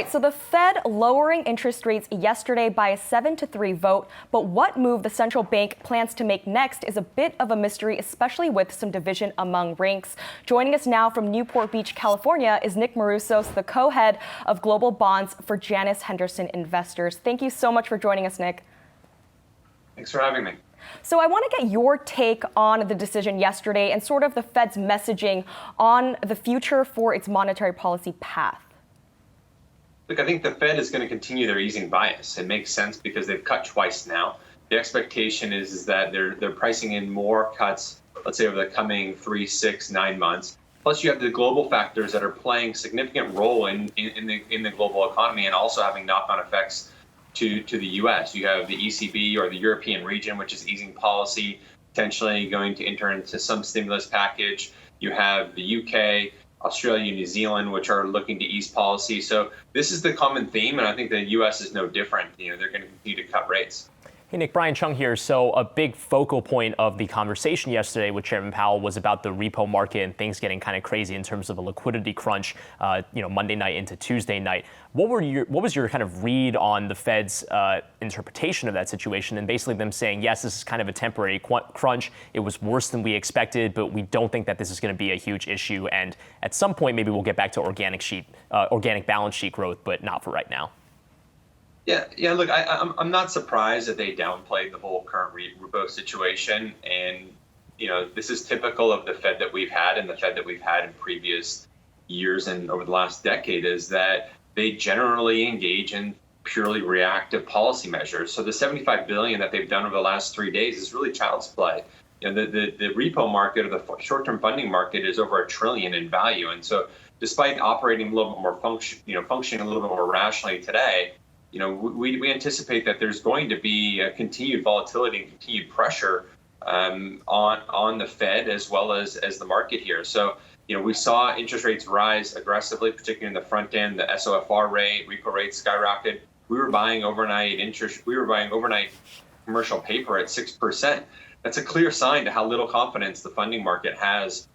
So the Fed lowering interest rates yesterday by a 7-3 vote. But what move the central bank plans to make next is a bit of a mystery, especially with some division among ranks. Joining us now from Newport Beach, California, is Nick Maroutsos, the co-head of global bonds for Janus Hendersson Investors. Thank you so much for joining us, Nick. Thanks for having me. So I want to get your take on the decision yesterday and sort of the Fed's messaging on the future for its monetary policy path. Look, I think the Fed is going to continue their easing bias. It makes sense because they've cut twice now. The expectation is that they're pricing in more cuts, let's say over the coming 3, 6, 9 months. Plus, you have the global factors that are playing significant role in the global economy and also having knock-on effects to the U.S. You have the ECB or the European region, which is easing policy, potentially going to enter into some stimulus package. You have the U.K., Australia, New Zealand, which are looking to ease policy. So this is the common theme, and I think the U.S. is no different. They're going to continue to cut rates. Hey, Nick, Brian Chung here. So a big focal point of the conversation yesterday with Chairman Powell was about the repo market and things getting kind of crazy in terms of a liquidity crunch, Monday night into Tuesday night. What was your kind of read on the Fed's interpretation of that situation and basically them saying, yes, this is kind of a temporary crunch. It was worse than we expected, but we don't think that this is going to be a huge issue. And at some point, maybe we'll get back to organic balance sheet growth, but not for right now. Yeah. Look, I'm not surprised that they downplayed the whole current repo situation, and this is typical of the Fed that we've had and the Fed that we've had in previous years and over the last decade, is that they generally engage in purely reactive policy measures. So the $75 billion that they've done over the last 3 days is really child's play. The repo market or the short-term funding market is over $1 trillion in value, and so despite operating a little bit more functioning a little bit more rationally today. We anticipate that there's going to be a continued volatility and continued pressure on the Fed as well as the market here. So, we saw interest rates rise aggressively, particularly in the front end. The SOFR rate, repo rate skyrocketed. We were buying overnight commercial paper at 6%. That's a clear sign to how little confidence the funding market has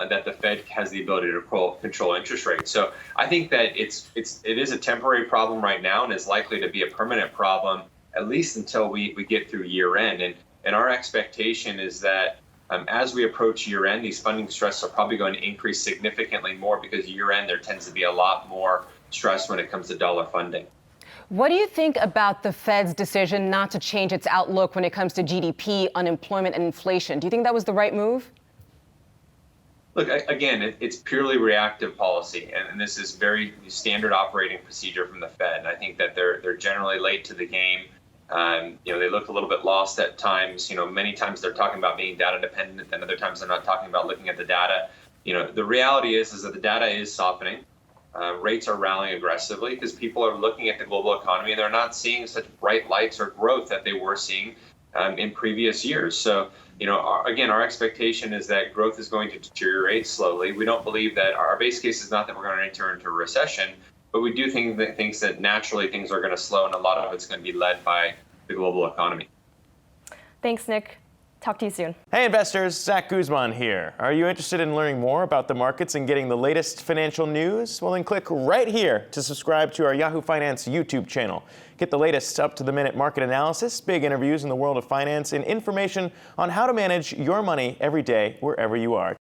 that the Fed has the ability to control interest rates. So I think that it is a temporary problem right now and is likely to be a permanent problem, at least until we get through year end. And our expectation is that as we approach year end, these funding stress are probably going to increase significantly more because year end there tends to be a lot more stress when it comes to dollar funding. What do you think about the Fed's decision not to change its outlook when it comes to GDP, unemployment, and inflation? Do you think that was the right move? Look, again, it's purely reactive policy, and this is very standard operating procedure from the Fed. And I think that they're generally late to the game. They look a little bit lost at times. Many times they're talking about being data dependent, and other times they're not talking about looking at the data. The reality is that the data is softening. Rates are rallying aggressively because people are looking at the global economy and they're not seeing such bright lights or growth that they were seeing in previous years. So, our expectation is that growth is going to deteriorate slowly. We don't believe that our base case is not that we're going to enter into a recession, but we do think that naturally things are going to slow, and a lot of it's going to be led by the global economy. Thanks, Nick. Talk to you soon. Hey investors, Zach Guzman here. Are you interested in learning more about the markets and getting the latest financial news? Well, then click right here to subscribe to our Yahoo Finance YouTube channel. Get the latest up-to-the-minute market analysis, big interviews in the world of finance, and information on how to manage your money every day wherever you are.